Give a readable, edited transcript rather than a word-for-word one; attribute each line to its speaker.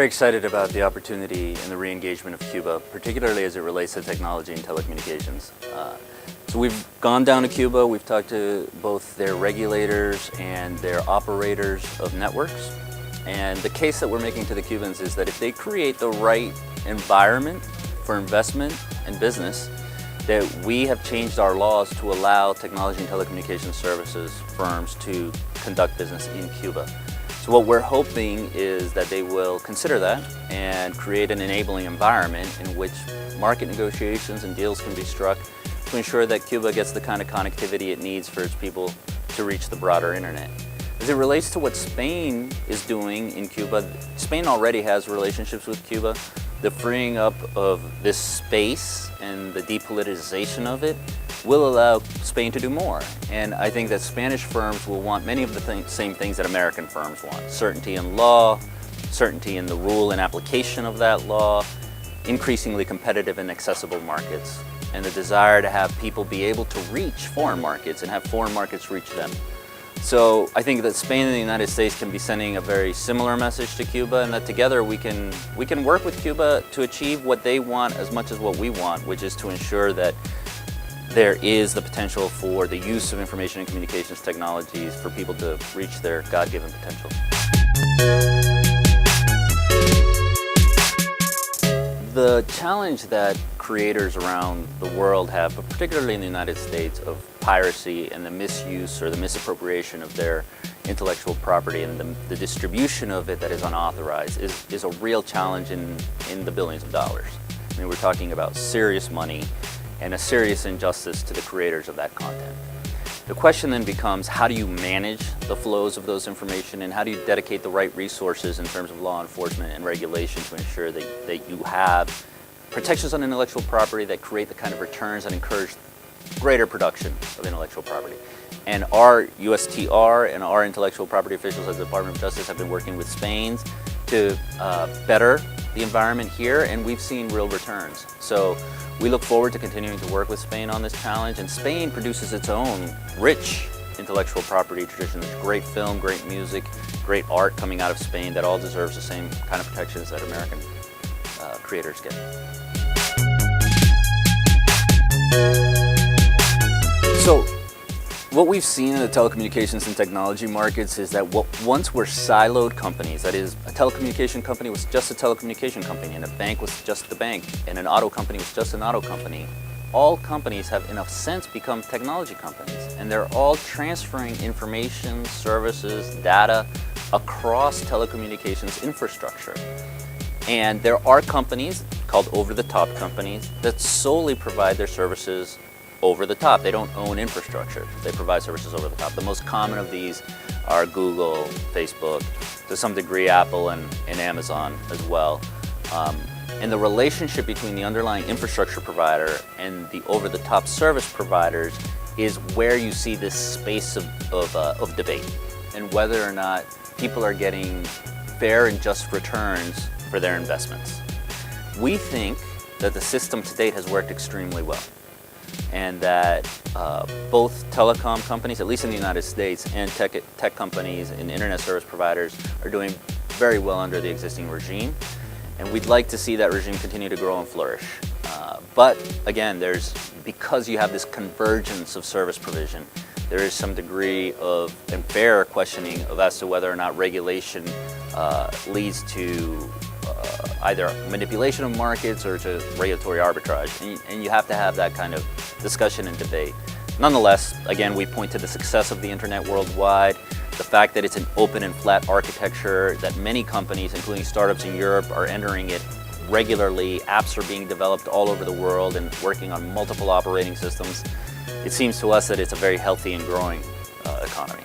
Speaker 1: very excited about the opportunity and the re-engagement of Cuba, particularly as it relates to technology and telecommunications. So we've gone down to Cuba, we've talked to both their regulators and their operators of networks. And the case that we're making to the Cubans is that if they create the right environment for investment and business, that we have changed our laws to allow technology and telecommunications services firms to conduct business in Cuba. So what we're hoping is that they will consider that and create an enabling environment in which market negotiations and deals can be struck to ensure that Cuba gets the kind of connectivity it needs for its people to reach the broader internet. As it relates to what Spain is doing in Cuba, Spain already has relationships with Cuba. The freeing up of this space and the depoliticization of it will allow Spain to do more. And I think that Spanish firms will want many of the same things that American firms want. Certainty in law, certainty in the rule and application of that law, increasingly competitive and accessible markets, and the desire to have people be able to reach foreign markets and have foreign markets reach them. So I think that Spain and the United States can be sending a very similar message to Cuba, and that together we can work with Cuba to achieve what they want as much as what we want, which is to ensure that there is the potential for the use of information and communications technologies for people to reach their God-given potential. The challenge that creators around the world have, but particularly in the United States, of piracy and the misuse or the misappropriation of their intellectual property and the distribution of it that is unauthorized is a real challenge in the billions of dollars. I mean, we're talking about serious money and a serious injustice to the creators of that content. The question then becomes, how do you manage the flows of those information, and how do you dedicate the right resources in terms of law enforcement and regulation to ensure that you have protections on intellectual property that create the kind of returns that encourage greater production of intellectual property. And our USTR and our intellectual property officials at the Department of Justice have been working with Spain to better the environment here, and we've seen real returns. So we look forward to continuing to work with Spain on this challenge, and Spain produces its own rich intellectual property tradition. There's great film, great music, great art coming out of Spain that all deserves the same kind of protections that American creators get. So what we've seen in the telecommunications and technology markets is that what once were siloed companies, that is, a telecommunication company was just a telecommunication company, and a bank was just the bank, and an auto company was just an auto company. All companies have, in a sense, become technology companies, and they're all transferring information, services, data across telecommunications infrastructure. And there are companies called over-the-top companies that solely provide their services over the top. They don't own infrastructure. They provide services over the top. The most common of these are Google, Facebook, to some degree Apple and Amazon as well. And the relationship between the underlying infrastructure provider and the over-the-top service providers is where you see this space of debate, and whether or not people are getting fair and just returns for their investments. We think that the system to date has worked extremely well, and that both telecom companies, at least in the United States, and tech companies and internet service providers are doing very well under the existing regime, and we'd like to see that regime continue to grow and flourish. But again, because you have this convergence of service provision, there is some degree of fair questioning as to whether or not regulation leads to either manipulation of markets or to regulatory arbitrage, and you have to have that kind of discussion and debate. Nonetheless, again, we point to the success of the internet worldwide, the fact that it's an open and flat architecture, that many companies, including startups in Europe, are entering it regularly. Apps are being developed all over the world and working on multiple operating systems. It seems to us that it's a very healthy and growing economy.